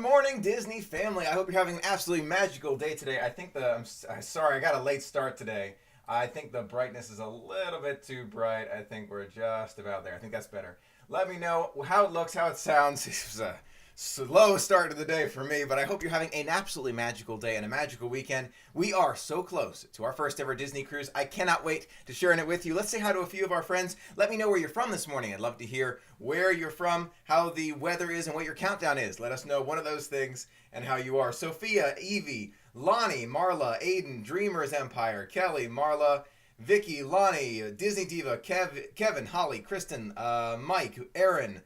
morning, Disney family. I hope you're having an absolutely magical day today. I'm sorry, I got a late start today. I think the brightness is a little bit too bright. I think we're just about there. I think that's better. Let me know how it looks, how it sounds. This was a slow start to the day for me, but I hope you're having an absolutely magical day and a magical weekend. We are so close to our first ever Disney cruise. I cannot wait to share it with you. Let's say hi to a few of our friends. Let me know where you're from this morning. I'd love to hear where you're from, how the weather is, and what your countdown is. Let us know one of those things and how you are. Sophia, Evie, Lonnie, Marla, Aiden, Dreamers Empire, Kelly, Marla, Vicky, Lonnie, Disney Diva, Kevin, Holly, Kristen, Mike, Aaron,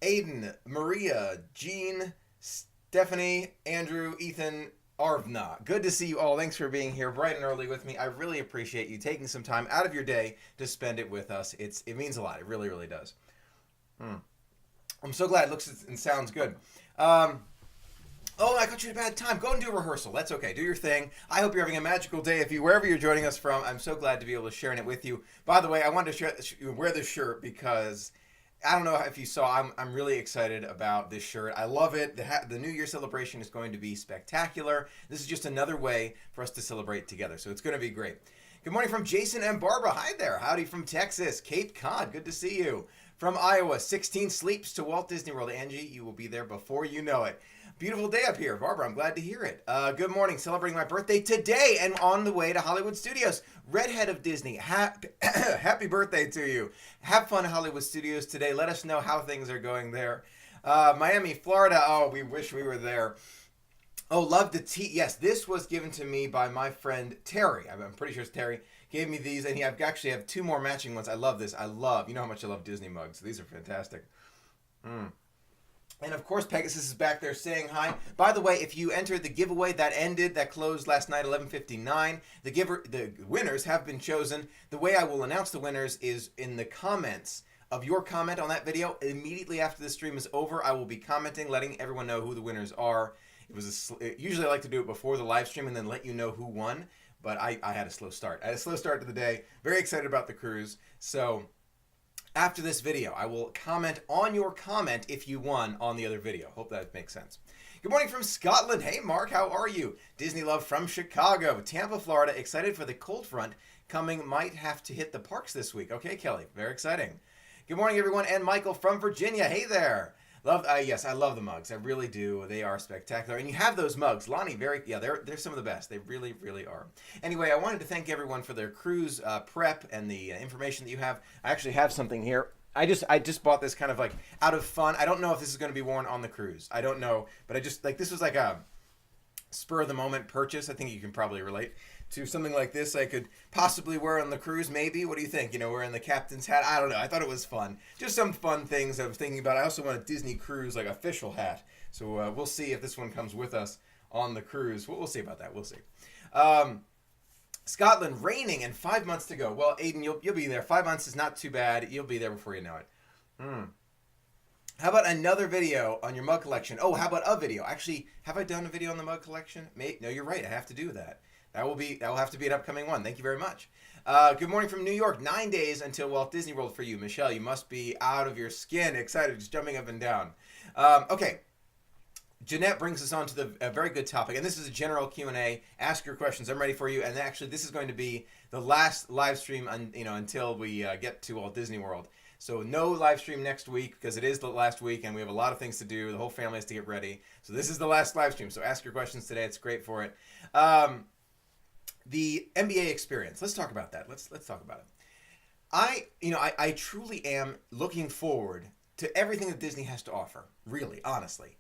Aiden, Maria, Jean, Stephanie, Andrew, Ethan, Arvna. Good to see you all. Thanks for being here bright and early with me. I really appreciate you taking some time out of your day to spend it with us. It means a lot. It really, really does. I'm so glad it looks and sounds good. Oh, I caught you at a bad time. Go and do a rehearsal. That's okay. Do your thing. I hope you're having a magical day. Wherever you're joining us from, I'm so glad to be able to share it with you. By the way, I wanted to wear this shirt because I don't know if you saw, I'm really excited about this shirt. I love it. The New Year celebration is going to be spectacular. This is just another way for us to celebrate together, so it's going to be great. Good morning from Jason and Barbara. Hi there. Howdy from Texas. Cape Cod. Good to see you. From Iowa, 16 sleeps to Walt Disney World. Angie, you will be there before you know it. Beautiful day up here. Barbara, I'm glad to hear it. Good morning. Celebrating my birthday today and on the way to Hollywood Studios. Redhead of Disney, happy birthday to you. Have fun at Hollywood Studios today. Let us know how things are going there. Miami, Florida. Oh, we wish we were there. Oh, love the tea. Yes, this was given to me by my friend Terry. I'm pretty sure it's Terry. Gave me these, and I actually have two more matching ones. I love this. You know how much I love Disney mugs. These are fantastic. And of course, Pegasus is back there saying hi. By the way, if you entered the giveaway that closed last night, 11:59, the winners have been chosen. The way I will announce the winners is in the comments of your comment on that video. Immediately after the stream is over, I will be commenting, letting everyone know who the winners are. Usually I like to do it before the live stream and then let you know who won, but I had a slow start. I had a slow start to the day. Very excited about the cruise. So after this video, I will comment on your comment if you won on the other video. Hope that makes sense. Good morning from Scotland. Hey, Mark, how are you? Disney Love from Chicago. Tampa, Florida. Excited for the cold front coming. Might have to hit the parks this week. Okay, Kelly. Very exciting. Good morning, everyone. And Michael from Virginia. Hey there. Yes, I love the mugs. I really do. They are spectacular. And you have those mugs. Lonnie, they're some of the best. They really, really are. Anyway, I wanted to thank everyone for their cruise prep and the information that you have. I actually have something here. I just bought this kind of like out of fun. I don't know if this is going to be worn on the cruise. I don't know. But this was like a spur of the moment purchase. I think you can probably relate to something like this. I could possibly wear on the cruise, maybe. What do you think? Wearing the captain's hat. I don't know. I thought it was fun. Just some fun things I was thinking about. I also want a Disney cruise, like official hat. So we'll see if this one comes with us on the cruise. We'll see about that. We'll see. Scotland, raining and 5 months to go. Well, Aiden, you'll be there. 5 months is not too bad. You'll be there before you know it. How about another video on your mug collection? Oh, how about a video? Actually, have I done a video on the mug collection? No, you're right. I have to do that. That will have to be an upcoming one. Thank you very much. Good morning from New York. 9 days until Walt Disney World for you. Michelle, you must be out of your skin. Excited, just jumping up and down. Okay. Jeanette brings us on to a very good topic, and this is a general Q&A. Ask your questions. I'm ready for you. And actually, this is going to be the last live stream until we get to Walt Disney World. So no live stream next week because it is the last week, and we have a lot of things to do. The whole family has to get ready. So this is the last live stream. So ask your questions today. It's great for it. The NBA experience. Let's talk about that. Let's talk about it. I truly am looking forward to everything that Disney has to offer. Really, honestly.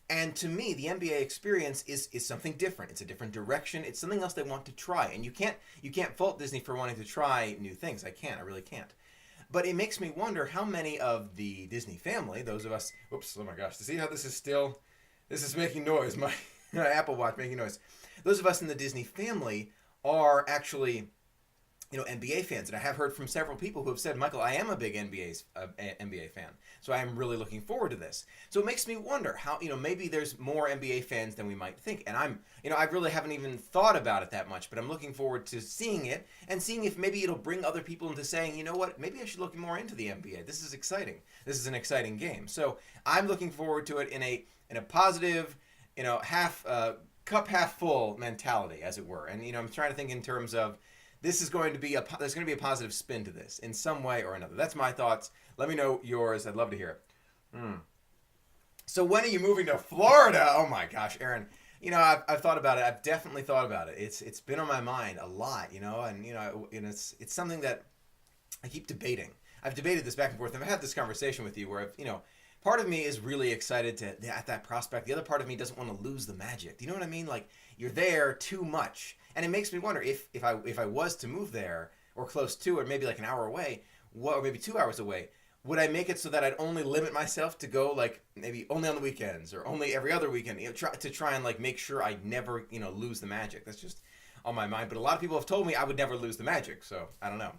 And to me, the NBA experience is something different. It's a different direction. It's something else they want to try. And you can't fault Disney for wanting to try new things. I really can't. But it makes me wonder how many of the Disney family, those of us, oops, oh my gosh, to see how this is making noise, my Apple Watch making noise. Those of us in the Disney family are actually, NBA fans. And I have heard from several people who have said, Michael, I am a big NBA fan. So I am really looking forward to this. So it makes me wonder how, maybe there's more NBA fans than we might think. And I really haven't even thought about it that much, but I'm looking forward to seeing it and seeing if maybe it'll bring other people into saying, you know what, maybe I should look more into the NBA. This is exciting. This is an exciting game. So I'm looking forward to it in a positive half cup half full mentality, as it were. And I'm trying to think in terms of this is going to be there's going to be a positive spin to this in some way or another. That's my thoughts. Let me know yours. I'd love to hear it. So when are you moving to Florida? Oh my gosh, Aaron. I've thought about it. I've definitely thought about it. It's been on my mind a lot, and it's something that I keep debating. I've debated this back and forth. And I've had this conversation with you where part of me is really excited at that prospect. The other part of me doesn't want to lose the magic. Do you know what I mean? Like, you're there too much, and it makes me wonder if I was to move there or close to it, maybe like an hour away, or maybe 2 hours away. Would I make it so that I'd only limit myself to go like maybe only on the weekends or only every other weekend, try and like make sure I never lose the magic? That's just on my mind. But a lot of people have told me I would never lose the magic, so I don't know.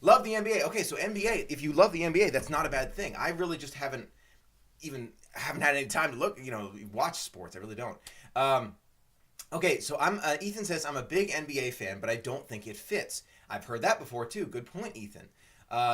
Love the NBA. Okay, so NBA. If you love the NBA, that's not a bad thing. I really just haven't had any time to look, watch sports. I really don't. Okay, so Ethan says I'm a big NBA fan, but I don't think it fits. I've heard that before too. Good point, Ethan.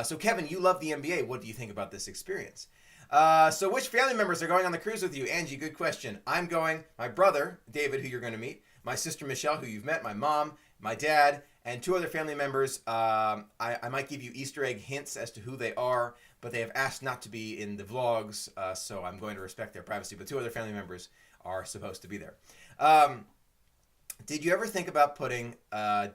So Kevin, you love the NBA. What do you think about this experience? So which family members are going on the cruise with you? Angie, good question. I'm going, my brother, David, who you're going to meet, my sister, Michelle, who you've met, my mom, my dad, and 2 other family members. I might give you Easter egg hints as to who they are, but they have asked not to be in the vlogs, so I'm going to respect their privacy. But 2 other family members are supposed to be there. Did you ever think about putting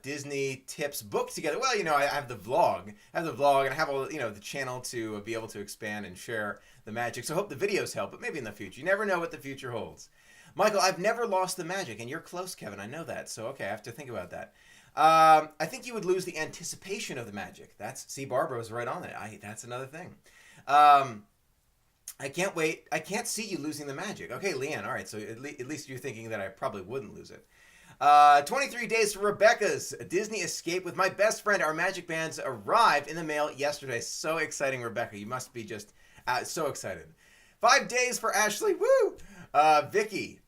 Disney tips book together? Well, I have the vlog. And I have all the channel to be able to expand and share the magic. So I hope the videos help, but maybe in the future. You never know what the future holds. Michael, I've never lost the magic, and you're close, Kevin. I know that. So okay, I have to think about that. I think you would lose the anticipation of the magic. Barbara's right on it. That's another thing. I can't wait. I can't see you losing the magic. Okay, Leanne. All right. So at least you're thinking that I probably wouldn't lose it. 23 days for Rebecca's Disney escape with my best friend. Our magic bands arrived in the mail yesterday. So exciting, Rebecca. You must be just so excited. 5 days for Ashley. Woo! Vicky.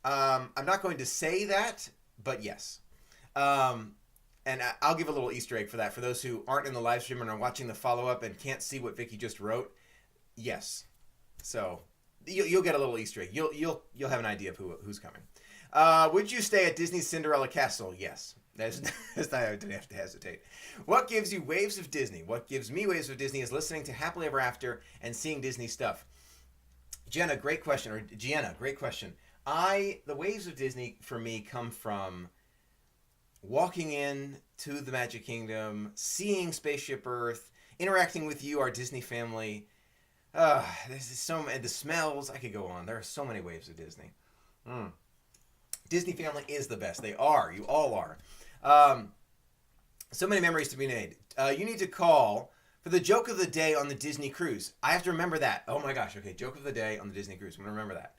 I'm not going to say that, but yes. And I'll give a little Easter egg for that. For those who aren't in the live stream and are watching the follow-up and can't see what Vicky just wrote, yes. So you'll get a little Easter egg. You'll have an idea of who's coming. Would you stay at Disney's Cinderella Castle? Yes. I didn't have to hesitate. What gives you waves of Disney? What gives me waves of Disney is listening to Happily Ever After and seeing Disney stuff. Jenna, great question. Or Gianna, great question. The waves of Disney for me come from walking in to the Magic Kingdom, seeing Spaceship Earth, interacting with you, our Disney family. This is the smells. I could go on. There are so many waves of Disney. Disney family is the best. They are. You all are. So many memories to be made. You need to call for the joke of the day on the Disney cruise. I have to remember that. Oh my gosh. Okay, joke of the day on the Disney cruise. I'm going to remember that.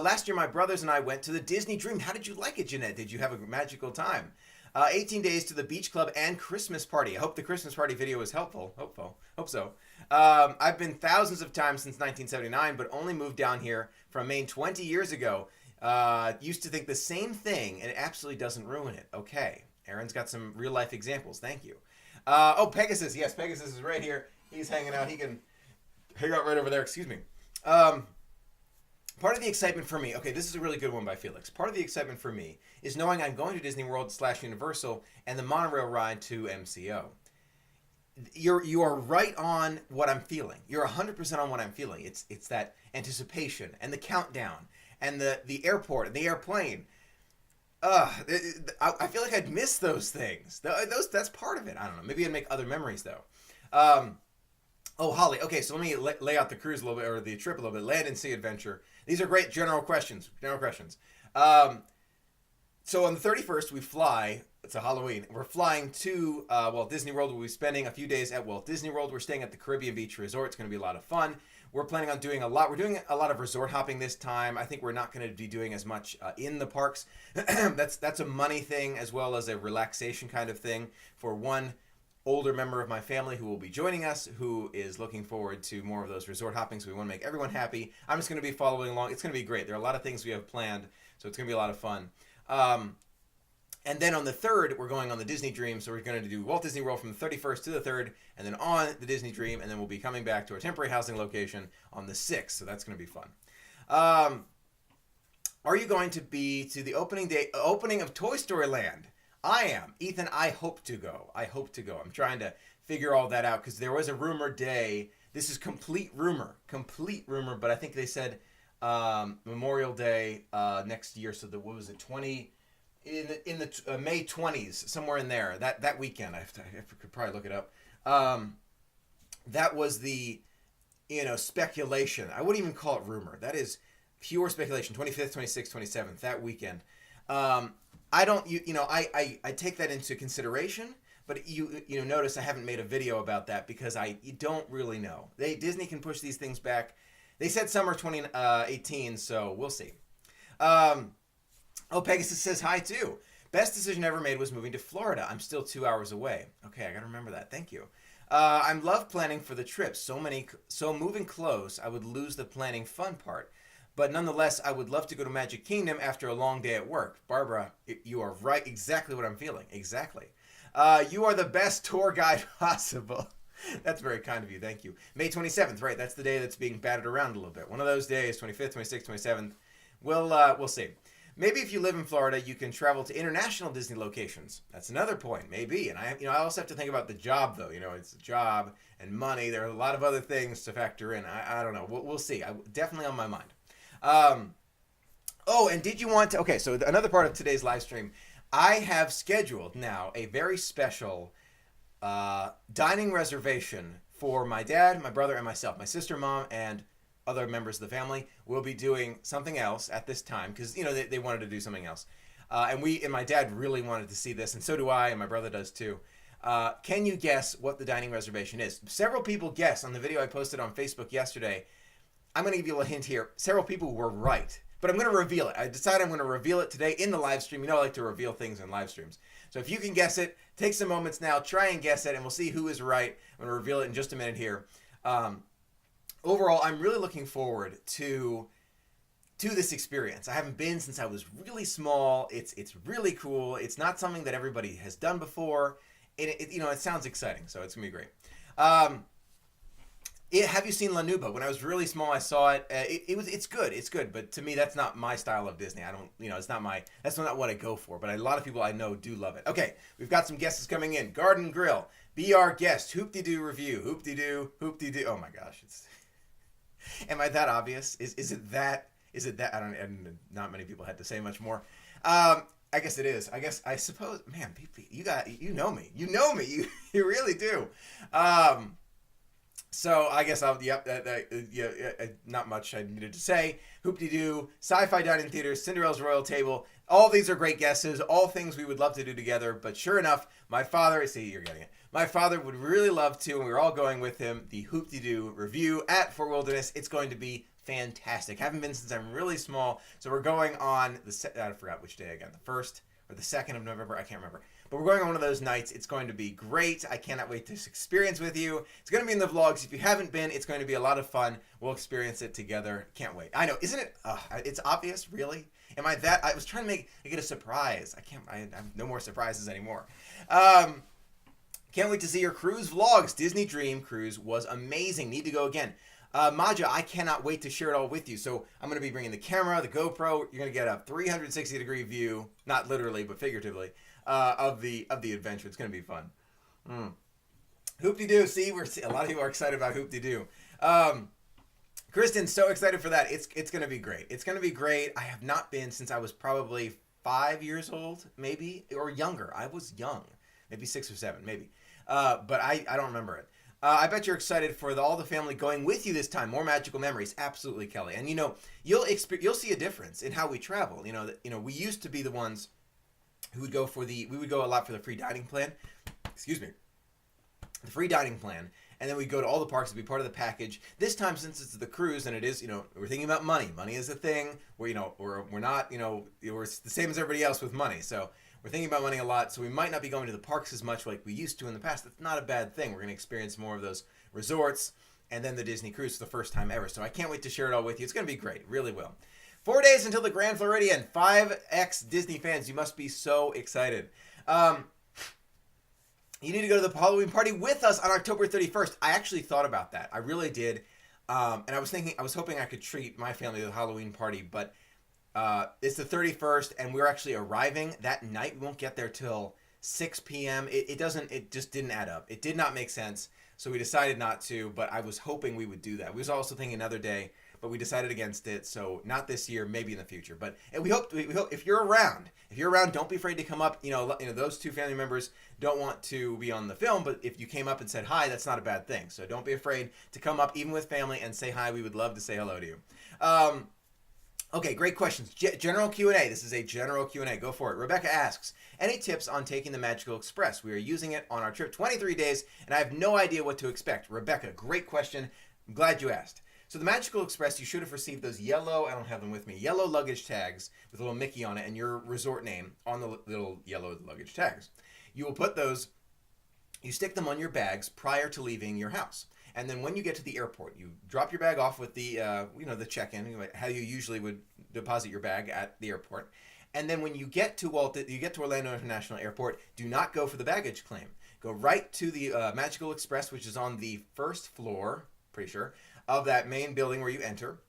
Last year, my brothers and I went to the Disney Dream. How did you like it, Jeanette? Did you have a magical time? 18 days to the beach club and Christmas party. I hope the Christmas party video was helpful. Hope so. I've been thousands of times since 1979, but only moved down here from Maine 20 years ago. Used to think the same thing, and it absolutely doesn't ruin it. Okay. Aaron's got some real life examples. Thank you. Pegasus. Yes, Pegasus is right here. He's hanging out. He can hang out right over there. Excuse me. Part of the excitement for me, okay, this is a really good one by Felix. Part of the excitement for me is knowing I'm going to Disney World / Universal and the monorail ride to MCO. You are right on what I'm feeling. You're 100% on what I'm feeling. It's that anticipation and the countdown and the airport and the airplane. I feel like I'd miss those things. That's part of it. I don't know. Maybe I'd make other memories though. Holly. Okay, so let me lay out the cruise a little bit, or the trip a little bit. Land and sea adventure. These are great general questions. So on the 31st, we fly. It's a Halloween. We're flying to Walt Disney World. We'll be spending a few days at Walt Disney World. We're staying at the Caribbean Beach Resort. It's going to be a lot of fun. We're planning on doing a lot. We're doing a lot of resort hopping this time. I think we're not going to be doing as much in the parks. That's a money thing as well as a relaxation kind of thing for one older member of my family who will be joining us, who is looking forward to more of those resort hopping. So we want to make everyone happy. I'm just going to be following along. It's going to be great. There are a lot of things we have planned, so it's going to be a lot of fun. And then on the 3rd, we're going on the Disney Dream. So we're going to do Walt Disney World from the 31st to the 3rd, and then on the Disney Dream, and then we'll be coming back to our temporary housing location on the 6th. So that's going to be fun. Are you going to be to the opening of Toy Story Land? I am. Ethan, I hope to go. I'm trying to figure all that out because there was a rumor day. This is complete rumor, but I think they said Memorial Day next year. So what was it, 20 in the May 20s, somewhere in there. That weekend, I could probably look it up. That was the speculation. I wouldn't even call it rumor. That is pure speculation. 25th, 26th, 27th, that weekend. I don't I take that into consideration. But you notice I haven't made a video about that because you don't really know. Disney can push these things back. They said summer 2018, so we'll see. Pegasus says hi too. Best decision ever made was moving to Florida. I'm still 2 hours away. Okay, I gotta remember that. Thank you. I love planning for the trip. So moving close, I would lose the planning fun part. But nonetheless, I would love to go to Magic Kingdom after a long day at work. Barbara, you are right. Exactly what I'm feeling. Exactly. You are the best tour guide possible. That's very kind of you. Thank you. May 27th, right? That's the day that's being batted around a little bit. One of those days, 25th, 26th, 27th. We'll see. Maybe if you live in Florida, you can travel to international Disney locations. That's another point, maybe. And I also have to think about the job, though. It's a job and money. There are a lot of other things to factor in. I don't know. We'll see. Definitely on my mind. And did you want to? Okay, so another part of today's live stream. I have scheduled now a very special dining reservation for my dad, my brother, and myself. My sister, mom, and other members of the family will be doing something else at this time because they wanted to do something else, and my dad really wanted to see this, and so do I, and my brother does too. Can you guess what the dining reservation is? Several people guessed on the video I posted on Facebook yesterday. I'm going to give you a hint here. Several people were right. But I'm going to reveal it. I decided I'm going to reveal it today in the live stream. I like to reveal things in live streams. So if you can guess it, take some moments now, try and guess it, and we'll see who is right. I'm going to reveal it in just a minute here. Overall, I'm really looking forward to this experience. I haven't been since I was really small. It's really cool. It's not something that everybody has done before. It sounds exciting, so it's going to be great. Have you seen La Nuba? When I was really small, I saw it. It's good, but to me, that's not my style of Disney. I don't, that's not what I go for. But a lot of people I know do love it. Okay, we've got some guesses coming in. Garden Grill, be our guest. Hoop-de-doo review. Hoop-de-doo, hoop-de-doo. Oh my gosh, am I that obvious? Is it that? I don't. Not many people had to say much more. I guess it is. I suppose. Man, you know me. You know me. You really do. So I guess not much I needed to say. Hoop-de-doo, sci-fi dining theaters, Cinderella's Royal Table. All these are great guesses. All things we would love to do together. But sure enough, my father, see, you're getting it. My father would really love to, and we're all going with him, the Hoop-de-doo review at Fort Wilderness. It's going to be fantastic. Haven't been since I'm really small. So we're going on I forgot which day again. The 1st or the 2nd of November. I can't remember. But we're going on one of those nights. It's going to be great. I cannot wait to experience with you. It's going to be in the vlogs. If you haven't been, it's going to be a lot of fun. We'll experience it together. Can't wait. I know, isn't it? It's obvious, really? Am I that? I was trying to make it a surprise. I have no more surprises anymore. Can't wait to see your cruise vlogs. Disney Dream Cruise was amazing. Need to go again. Maja, I cannot wait to share it all with you. So I'm going to be bringing the camera, the GoPro. You're going to get a 360-degree view, not literally, but figuratively, of the adventure. It's going to be fun. Hoop-de-doo. See, a lot of people are excited about Hoop-de-doo. Kristen's so excited for that. It's going to be great. It's going to be great. I have not been since I was probably 5 years old, maybe, or younger. I was young, maybe 6 or 7, maybe. But I don't remember it. I bet you're excited for all the family going with you this time. More magical memories, absolutely, Kelly. And you'll see a difference in how we travel. We used to be the ones who would go we would go a lot for the free dining plan. Excuse me, the free dining plan, and then we'd go to all the parks to be part of the package. This time, since it's the cruise and it is, we're thinking about money. Money is a thing. We're not, we're the same as everybody else with money. So we're thinking about money a lot, so we might not be going to the parks as much like we used to in the past. That's not a bad thing. We're going to experience more of those resorts and then the Disney cruise for the first time ever. So I can't wait to share it all with you. It's going to be great. It really will. 4 days until the Grand Floridian. 5X Disney fans, you must be so excited. You need to go to the Halloween party with us on October 31st. I actually thought about that. I really did. And I was hoping I could treat my family to the Halloween party, but It's the 31st, and we're actually arriving that night. We won't get there till 6 p.m. It just didn't add up. It did not make sense, so we decided not to, but I was hoping we would do that. We was also thinking another day, but we decided against it, so not this year, maybe in the future. But and we hope if you're around, don't be afraid to come up. Those two family members don't want to be on the film, but if you came up and said hi, that's not a bad thing. So don't be afraid to come up, even with family, and say hi. We would love to say hello to you. Okay, great questions. General Q&A. This is a general Q&A. Go for it. Rebecca asks, any tips on taking the Magical Express? We are using it on our trip 23 days, and I have no idea what to expect. Rebecca, great question. I'm glad you asked. So the Magical Express, you should have received those yellow, I don't have them with me, yellow luggage tags with a little Mickey on it and your resort name on the little yellow luggage tags. You will put those, you stick them on your bags prior to leaving your house. And then when you get to the airport, you drop your bag off with the, the check-in, how you usually would deposit your bag at the airport. And then when you get to Orlando International Airport, do not go for the baggage claim. Go right to the Magical Express, which is on the first floor, pretty sure, of that main building where you enter.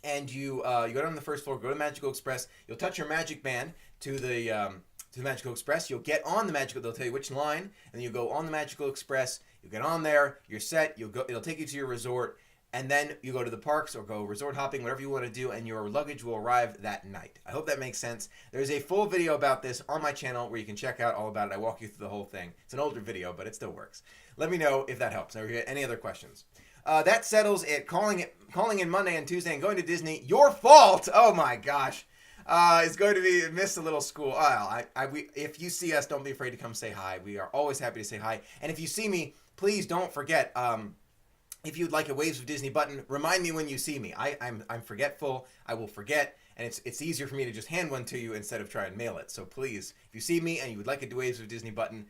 And you go down the first floor, go to Magical Express. You'll touch your magic band to the Magical Express. You'll get on the Magical. They'll tell you which line, and then you go on the Magical Express. You get on there. You're set. You'll go. It'll take you to your resort, and then you go to the parks or go resort hopping, whatever you want to do, and your luggage will arrive that night. I hope that makes sense. There's a full video about this on my channel where you can check out all about it. I walk you through the whole thing. It's an older video, but it still works. Let me know if that helps. Or if you get any other questions. That settles it. Calling in Monday and Tuesday and going to Disney. Your fault. Oh my gosh. It's going to be miss a little school. If you see us, don't be afraid to come say hi. We are always happy to say hi. And if you see me, please don't forget. If you'd like a Waves of Disney button, remind me when you see me. I'm forgetful. I will forget, and it's easier for me to just hand one to you instead of try and mail it. So please, if you see me and you would like a Waves of Disney button,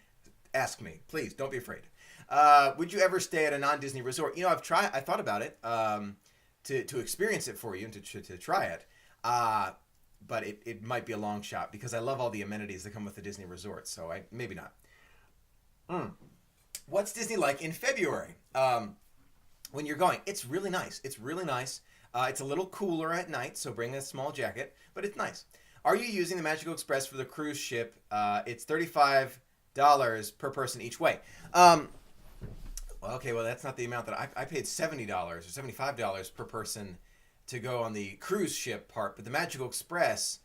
ask me. Please don't be afraid. Would you ever stay at a non-Disney resort? I thought about it to experience it for you and to try it. But it might be a long shot because I love all the amenities that come with the Disney resort. So maybe not. What's Disney like in February? When you're going, it's really nice. It's really nice. It's a little cooler at night, so bring a small jacket, but it's nice. Are you using the Magical Express for the cruise ship? It's $35 per person each way. Okay, well, that's not the amount that I paid $70 or $75 per person to go on the cruise ship part, but the Magical Express.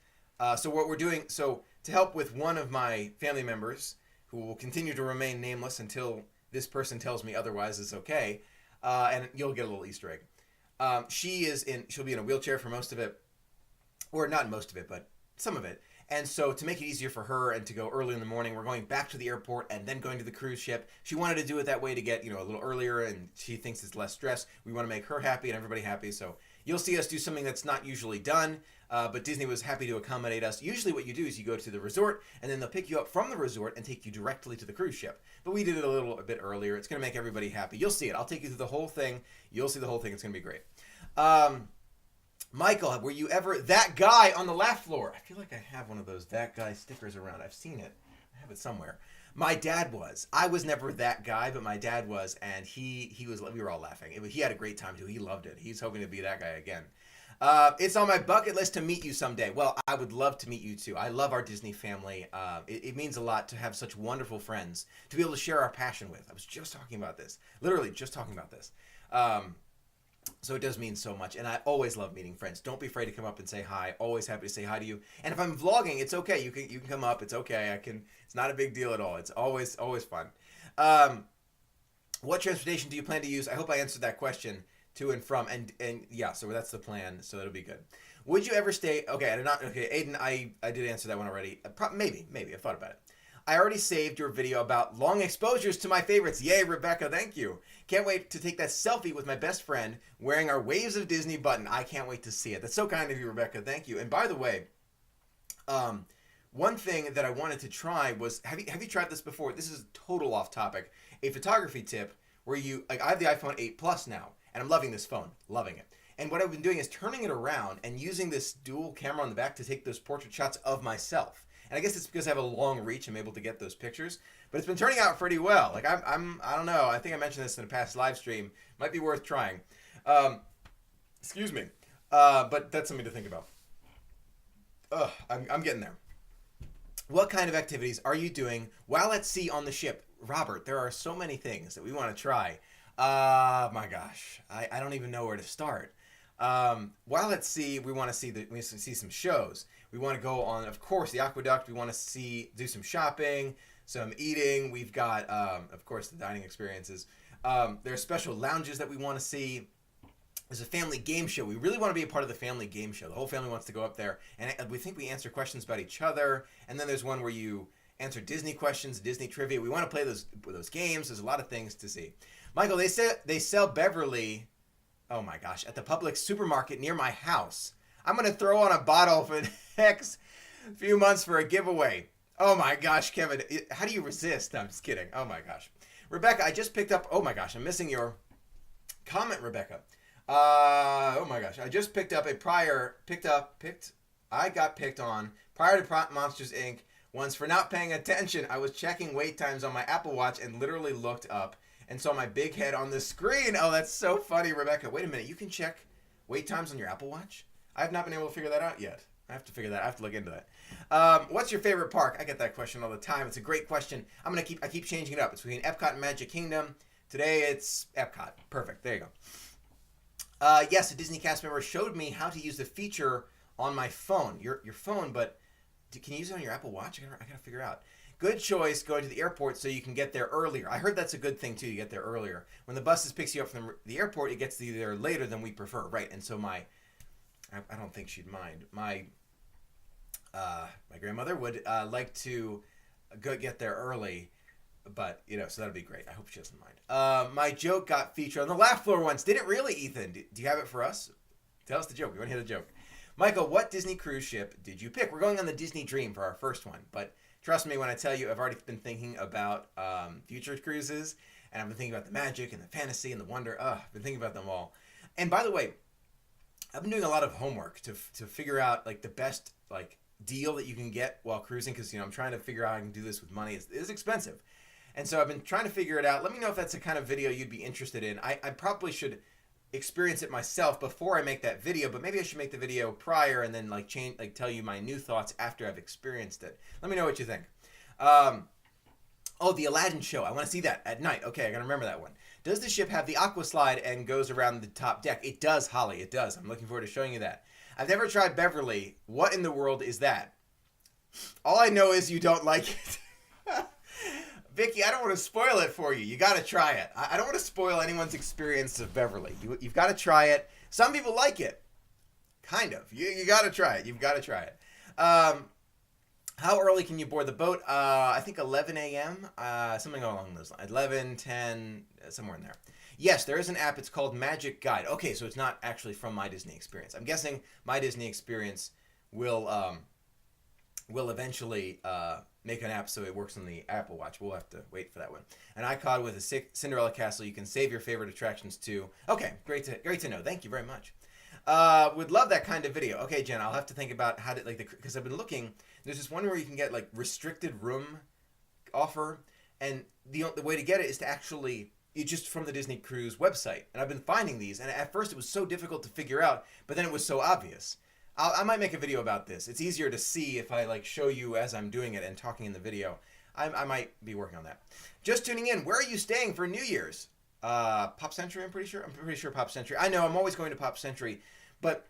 So what we're doing, to help with one of my family members, who will continue to remain nameless until this person tells me otherwise is okay, and you'll get a little Easter egg. She'll be in a wheelchair for most of it, or not most of it, but some of it. And so to make it easier for her and to go early in the morning, we're going back to the airport and then going to the cruise ship. She wanted to do it that way to get, a little earlier, and she thinks it's less stress. We want to make her happy and everybody happy. So you'll see us do something that's not usually done, but Disney was happy to accommodate us. Usually what you do is you go to the resort, and then they'll pick you up from the resort and take you directly to the cruise ship. But we did it a bit earlier. It's going to make everybody happy. You'll see it. I'll take you through the whole thing. You'll see the whole thing. It's going to be great. Michael, were you ever that guy on the laugh floor? I feel like I have one of those that guy stickers around. I've seen it. I have it somewhere. My dad was. I was never that guy, but my dad was, and he was. We were all laughing. He had a great time too. He loved it. He's hoping to be that guy again. It's on my bucket list to meet you someday. Well, I would love to meet you too. I love our Disney family. It means a lot to have such wonderful friends to be able to share our passion with. I was just talking about this. Literally just talking about this. So it does mean so much, and I always love meeting friends. Don't be afraid to come up and say hi. Always happy to say hi to you. And if I'm vlogging, it's okay. You can come up. It's okay. It's not a big deal at all. It's always fun. What transportation do you plan to use? I hope I answered that question. To and from, and yeah, so that's the plan. So it'll be good. Would you ever stay? Okay, Aiden, I did answer that one already. Maybe I thought about it. I already saved your video about long exposures to my favorites. Yay, Rebecca, thank you. Can't wait to take that selfie with my best friend wearing our Waves of Disney button. I can't wait to see it. That's so kind of you, Rebecca. Thank you. And by the way, one thing that I wanted to try was, have you tried this before? This is total off topic. A photography tip where I have the iPhone 8 Plus now, and I'm loving this phone, loving it. And what I've been doing is turning it around and using this dual camera on the back to take those portrait shots of myself. And I guess it's because I have a long reach, I'm able to get those pictures. But it's been turning out pretty well. I don't know. I think I mentioned this in a past live stream. Might be worth trying. Excuse me. But that's something to think about. I'm getting there. What kind of activities are you doing while at sea on the ship? Robert, there are so many things that we want to try. My gosh, I don't even know where to start. While at sea, we want to see some shows. We want to go on, of course, the aqueduct. We want to do some shopping, some eating. We've got, of course, the dining experiences. There are special lounges that we want to see. There's a family game show. We really want to be a part of the family game show. The whole family wants to go up there, and we think we answer questions about each other. And then there's one where you answer Disney questions, Disney trivia. We want to play those games. There's a lot of things to see. Michael, they sell Beverly, oh my gosh, at the public supermarket near my house. I'm going to throw on a bottle for the next few months for a giveaway. Oh my gosh, Kevin, how do you resist? No, I'm just kidding. Oh my gosh. Rebecca, I just picked up, oh my gosh, I'm missing your comment, Rebecca. Oh my gosh, I just picked up I got picked on prior to Prop Monsters Inc. once for not paying attention. I was checking wait times on my Apple Watch and literally looked up and saw my big head on the screen. Oh, that's so funny, Rebecca. Wait a minute, you can check wait times on your Apple Watch? I have not been able to figure that out yet. I have to figure that. I have to look into that. What's your favorite park? I get that question all the time. It's a great question. I keep changing it up. It's between Epcot and Magic Kingdom. Today it's Epcot. Perfect. There you go. Yes, a Disney cast member showed me how to use the feature on my phone. Your phone, but can you use it on your Apple Watch? I gotta figure out. Good choice going to the airport so you can get there earlier. I heard that's a good thing too, you get there earlier. When the buses picks you up from the airport, it gets you there later than we prefer. Right, and so I don't think she'd mind. My grandmother would like to get there early. But, so that'll be great. I hope she doesn't mind. My joke got featured on the Laugh Floor once. Did it really, Ethan? Do you have it for us? Tell us the joke. We want to hear the joke. Michael, what Disney cruise ship did you pick? We're going on the Disney Dream for our first one. But trust me when I tell you, I've already been thinking about future cruises. And I've been thinking about the magic and the fantasy and the wonder. I've been thinking about them all. And by the way, I've been doing a lot of homework to figure out the best deal that you can get while cruising. Because, I'm trying to figure out how I can do this with money. It's expensive. And so I've been trying to figure it out. Let me know if that's the kind of video you'd be interested in. I probably should experience it myself before I make that video, but maybe I should make the video prior and then tell you my new thoughts after I've experienced it. Let me know what you think. The Aladdin show. I want to see that at night. Okay, I gotta remember that one. Does the ship have the aqua slide and goes around the top deck? It does, Holly. It does. I'm looking forward to showing you that. I've never tried Beverly. What in the world is that? All I know is you don't like it. Vicky, I don't want to spoil it for you. You got to try it. I don't want to spoil anyone's experience of Beverly. You've got to try it. Some people like it. Kind of. You got to try it. You've got to try it. How early can you board the boat? I think 11 a.m. Something along those lines. 11, 10, somewhere in there. Yes, there is an app. It's called Magic Guide. Okay, so it's not actually from My Disney Experience. I'm guessing My Disney Experience will eventually make an app so it works on the Apple Watch. We'll have to wait for that one. An iCod with a Cinderella castle. You can save your favorite attractions too. Okay, great to know. Thank you very much. Would love that kind of video. Okay, Jen, I'll have to think about how to because I've been looking. There's this one where you can get restricted room offer, and the way to get it is to actually just from the Disney Cruise website. And I've been finding these, and at first it was so difficult to figure out, but then it was so obvious. I might make a video about this. It's easier to see if I show you as I'm doing it and talking in the video. I might be working on that. Just tuning in. Where are you staying for New Year's? Pop Century, I'm pretty sure Pop Century. I know I'm always going to Pop Century, but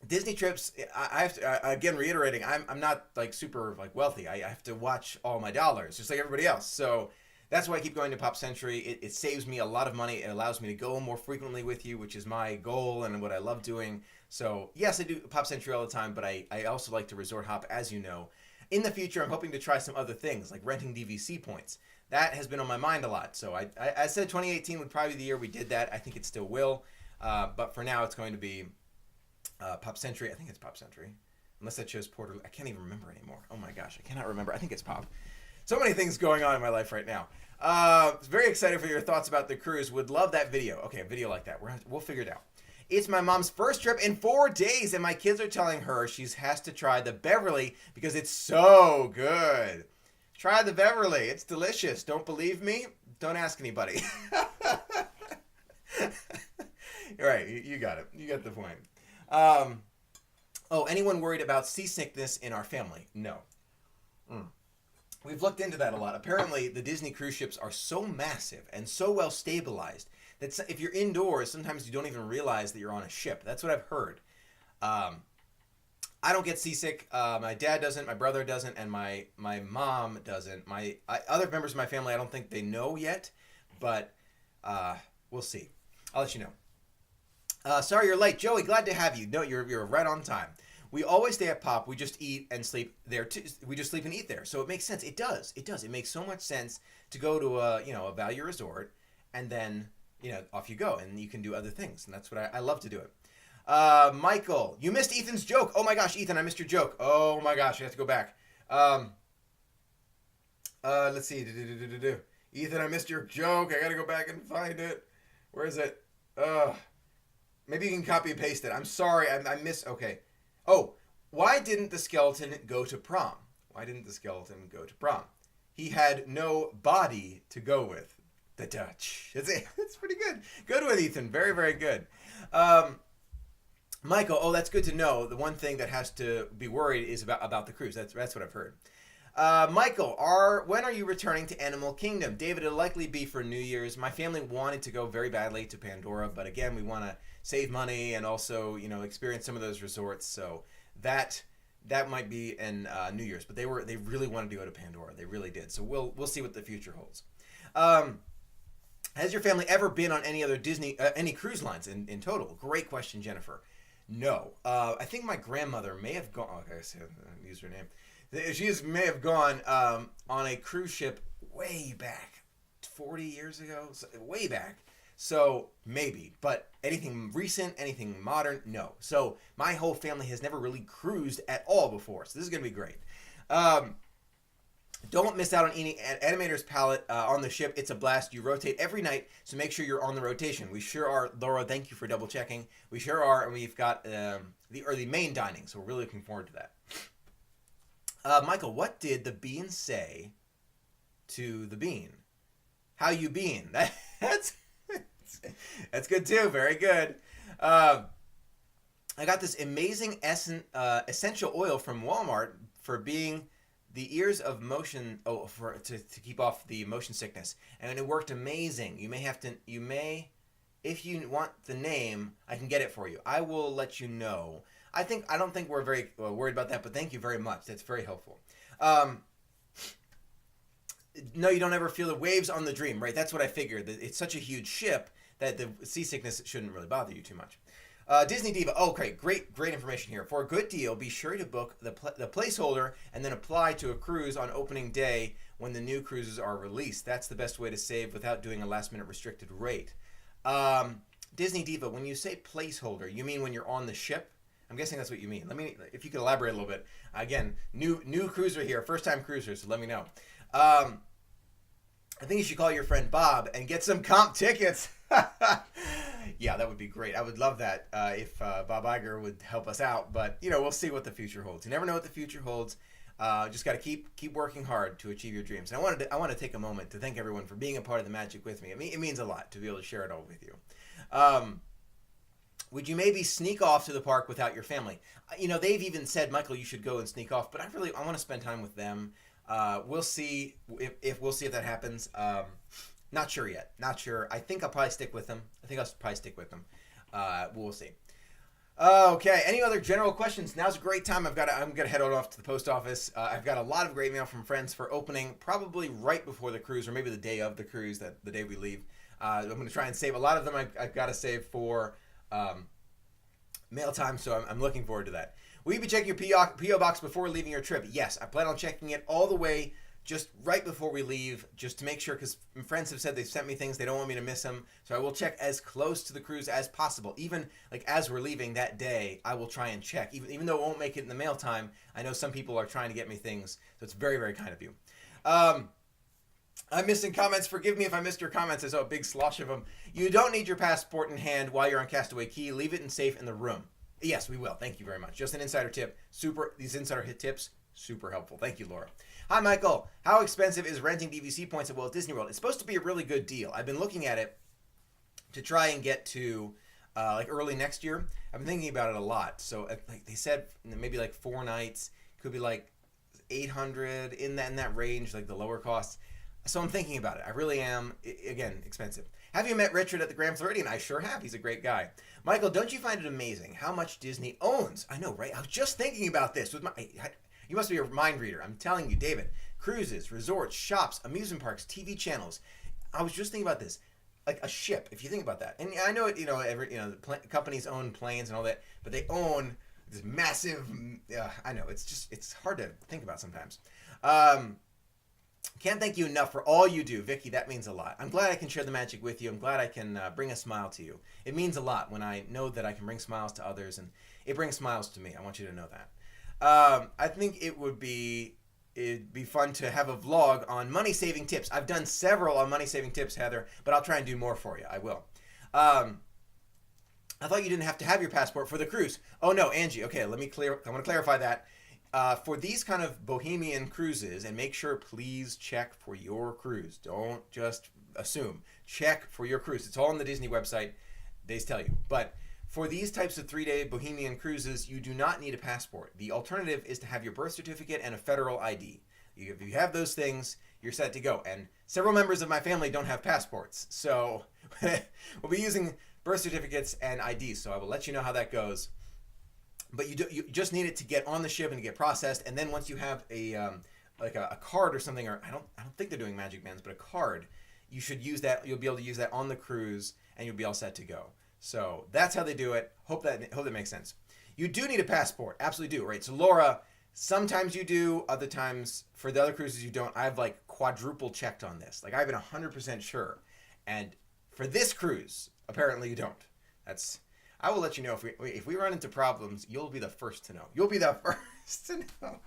Disney trips, I have to, again, reiterating, I'm not super wealthy. I have to watch all my dollars just like everybody else. So that's why I keep going to Pop Century. It saves me a lot of money. It allows me to go more frequently with you, which is my goal and what I love doing. So yes, I do Pop Century all the time, but I also like to resort hop, as you know. In the future, I'm hoping to try some other things, like renting DVC points. That has been on my mind a lot. So I said 2018 would probably be the year we did that. I think it still will. But for now, it's going to be Pop Century. I think it's Pop Century. Unless that shows Porter. I can't even remember anymore. Oh my gosh, I cannot remember. I think it's Pop. So many things going on in my life right now. Very excited for your thoughts about the cruise. Would love that video. Okay, a video like that. We'll figure it out. It's my mom's first trip in 4 days, and my kids are telling her she has to try the Beverly because it's so good. Try the Beverly. It's delicious. Don't believe me? Don't ask anybody. All right, you got it. You got the point. Oh, anyone worried about seasickness in our family? No. Mm. We've looked into that a lot. Apparently, the Disney cruise ships are so massive and so well stabilized that if you're indoors, sometimes you don't even realize that you're on a ship. That's what I've heard. Um, I don't get seasick. My dad doesn't. My brother doesn't, and my mom doesn't. Other members of my family, I don't think they know yet, but we'll see. I'll let you know. Sorry you're late, Joey. Glad to have you. No, you're right on time. We always stay at Pop. We just eat and sleep there too. We just sleep and eat there, so it makes sense. It does. It makes so much sense to go to a value resort, and then off you go, and you can do other things, and that's what I love to do it. Michael, you missed Ethan's joke. Oh my gosh, Ethan, I missed your joke. Oh my gosh, I have to go back. Let's see. Ethan, I missed your joke. I gotta go back and find it. Where is it? Maybe you can copy and paste it. I'm sorry, I missed. Okay. Oh, why didn't the skeleton go to prom? Why didn't the skeleton go to prom? He had no body to go with. The Dutch. It's pretty good. Good with Ethan. Very, very good. Michael, oh, that's good to know. The one thing that has to be worried is about the cruise. That's what I've heard. Michael, when are you returning to Animal Kingdom? David, it'll likely be for New Year's. My family wanted to go very badly to Pandora, but again, we want to save money and also, experience some of those resorts. So that might be in New Year's. But they really wanted to go to Pandora. They really did. So we'll see what the future holds. Has your family ever been on any other any cruise lines in total? Great question, Jennifer. No. I think my grandmother may have gone. Okay, I said use her name. She may have gone on a cruise ship way back, 40 years ago, so way back. So maybe, but anything recent, anything modern, no. So my whole family has never really cruised at all before. So this is going to be great. Don't miss out on any Animator's Palette on the ship. It's a blast. You rotate every night, so make sure you're on the rotation. We sure are. Laura, thank you for double checking. We sure are, and we've got the main dining, so we're really looking forward to that. Michael, what did the bean say to the bean? How you bean? That's good too. Very good. I got this amazing essential oil from Walmart for being the ears of motion. Oh, to keep off the motion sickness, and it worked amazing. You may, if you want the name, I can get it for you. I will let you know. I don't think we're very worried about that, but thank you very much. That's very helpful. No, you don't ever feel the waves on the Dream, right? That's what I figured. It's such a huge ship that the seasickness shouldn't really bother you too much. Disney Diva. Oh, okay, great information here. For a good deal, be sure to book the placeholder and then apply to a cruise on opening day when the new cruises are released. That's the best way to save without doing a last-minute restricted rate. Disney Diva, when you say placeholder, you mean when you're on the ship? I'm guessing that's what you mean. If you could elaborate a little bit. Again, new cruiser here, first-time cruiser, so let me know. I think you should call your friend Bob and get some comp tickets. Yeah, that would be great. I would love that if Bob Iger would help us out. But, we'll see what the future holds. You never know what the future holds. Just got to keep working hard to achieve your dreams. And I want to take a moment to thank everyone for being a part of the magic with me. It means a lot to be able to share it all with you. Would you maybe sneak off to the park without your family? They've even said, Michael, you should go and sneak off. But I want to spend time with them. We'll see if that happens. Not sure yet. Not sure. I think I'll probably stick with them. We'll see. Okay. Any other general questions? Now's a great time. I'm gonna head off to the post office. I've got a lot of great mail from friends for opening, probably right before the cruise, or maybe the day of the cruise, the day we leave. I'm gonna try and save a lot of them. I've got to save for mail time, so I'm looking forward to that. Will you be checking your P.O. box before leaving your trip? Yes, I plan on checking it all the way just right before we leave, just to make sure, because friends have said they've sent me things, they don't want me to miss them, so I will check as close to the cruise as possible. Even as we're leaving that day, I will try and check. Even though it won't make it in the mail time, I know some people are trying to get me things, so it's very, very kind of you. I'm missing comments. Forgive me if I missed your comments. There's a big slosh of them. You don't need your passport in hand while you're on Castaway Cay. Leave it safe in the room. Yes, we will. Thank you very much. Just an insider tip. These insider hit tips, super helpful. Thank you, Laura. Hi, Michael. How expensive is renting DVC points at Walt Disney World? It's supposed to be a really good deal. I've been looking at it to try and get to like early next year. I've been thinking about it a lot. So like they said, maybe like 4 nights could be like 800 in that range, like the lower costs. So I'm thinking about it. I really am. Again, expensive. Have you met Richard at the Grand Floridian? I sure have. He's a great guy. Michael, don't you find it amazing how much Disney owns? I know, right? I was just thinking about this with you must be a mind reader. I'm telling you, David. Cruises, resorts, shops, amusement parks, TV channels. I was just thinking about this. Like a ship, if you think about that. And I know it, companies own planes and all that, but they own this massive, I know, it's hard to think about sometimes. Can't thank you enough for all you do, Vicky. That means a lot. I'm glad I can share the magic with you. I'm glad I can bring a smile to you. It means a lot when I know that I can bring smiles to others, and it brings smiles to me. I want you to know that. I think it'd be fun to have a vlog on money saving tips. I've done several on money saving tips, Heather, but I'll try and do more for you. I will. I thought you didn't have to have your passport for the cruise. Oh no, Angie. Okay, I want to clarify that. For these kind of bohemian cruises, and make sure, please check for your cruise. Don't just assume. Check for your cruise. It's all on the Disney website. They tell you. But for these types of 3-day bohemian cruises, you do not need a passport. The alternative is to have your birth certificate and a federal ID. If you have those things, you're set to go. And several members of my family don't have passports. So we'll be using birth certificates and IDs. So I will let you know how that goes. But you just need it to get on the ship and to get processed. And then once you have a card or something, or I don't think they're doing magic bands, but a card, you should use that. You'll be able to use that on the cruise, and you'll be all set to go. So that's how they do it. Hope that makes sense. You do need a passport, absolutely do, right? So Laura, sometimes you do, other times for the other cruises you don't. I've like quadruple checked on this. Like I've been 100% sure, and for this cruise, apparently you don't. I will let you know if we run into problems. You'll be the first to know. You'll be the first to know.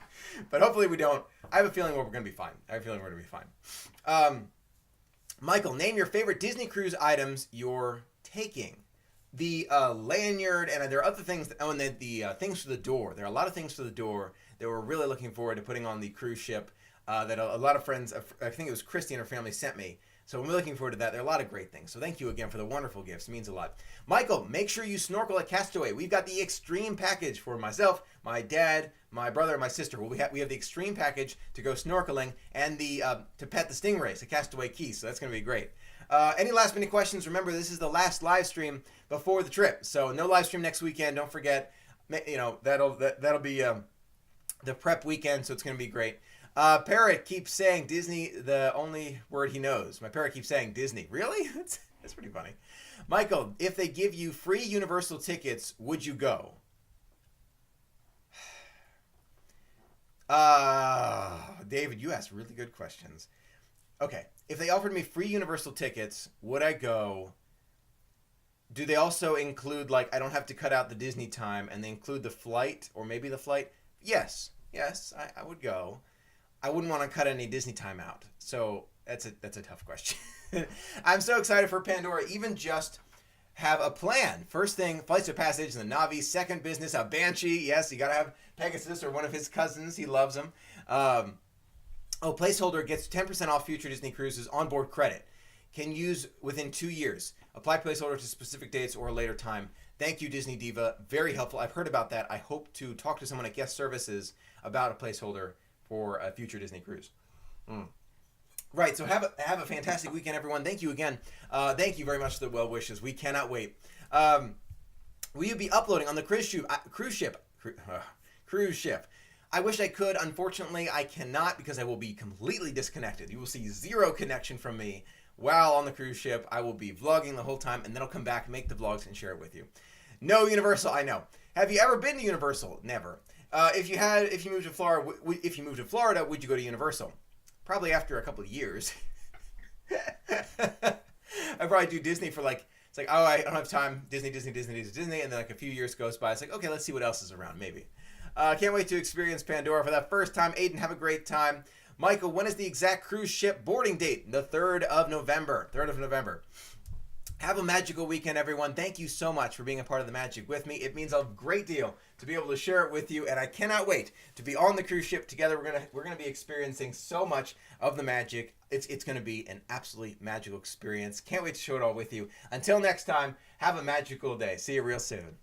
But hopefully we don't. I have a feeling we're going to be fine. Michael, name your favorite Disney cruise items you're taking. The lanyard, and there are other things. And then the things for the door. There are a lot of things for the door that we're really looking forward to putting on the cruise ship that a lot of friends, I think it was Christy and her family, sent me. So we're looking forward to that. There are a lot of great things. So thank you again for the wonderful gifts. It means a lot. Michael, make sure you snorkel at Castaway. We've got the extreme package for myself, my dad, my brother, and my sister. Well, we have the extreme package to go snorkeling and to pet the stingrays at Castaway Key. So that's going to be great. Any last minute questions? Remember, this is the last live stream before the trip. So no live stream next weekend. Don't forget. That'll be the prep weekend. So it's going to be great. Parrot keeps saying Disney, the only word he knows. My parrot keeps saying Disney. Really? That's pretty funny. Michael, if they give you free Universal tickets, would you go? David, you asked really good questions. Okay, if they offered me free Universal tickets, would I go? Do they also include, like, I don't have to cut out the Disney time, and they include the flight, or maybe the flight? Yes, I would go. I wouldn't want to cut any Disney time out. So that's a tough question. I'm so excited for Pandora. Even just have a plan. First thing, Flights of Passage and the Navi. Second business, a Banshee. Yes, you got to have Pegasus or one of his cousins. He loves them. Placeholder gets 10% off future Disney cruises onboard credit. Can use within 2 years. Apply placeholder to specific dates or a later time. Thank you, Disney Diva. Very helpful. I've heard about that. I hope to talk to someone at Guest Services about a placeholder for a future Disney cruise. Right, so have a fantastic weekend, everyone. Thank you again. Thank you very much for the well wishes. We cannot wait. Will you be uploading on the cruise ship? I wish I could. Unfortunately, I cannot because I will be completely disconnected. You will see zero connection from me while on the cruise ship. I will be vlogging the whole time, and then I'll come back, make the vlogs, and share it with you. No Universal, I know. Have you ever been to Universal? Never. If you moved to Florida, would you go to Universal? Probably after a couple of years. I'd probably do Disney for it's like, oh, I don't have time. Disney. And then like a few years goes by. It's like, okay, let's see what else is around, maybe. Can't wait to experience Pandora for that first time. Aiden, have a great time. Michael, when is the exact cruise ship boarding date? The 3rd of November. Have a magical weekend, everyone. Thank you so much for being a part of the magic with me. It means a great deal to be able to share it with you, and I cannot wait to be on the cruise ship together. We're gonna be experiencing so much of the magic. It's gonna be an absolutely magical experience. Can't wait to show it all with you. Until next time, have a magical day. See you real soon.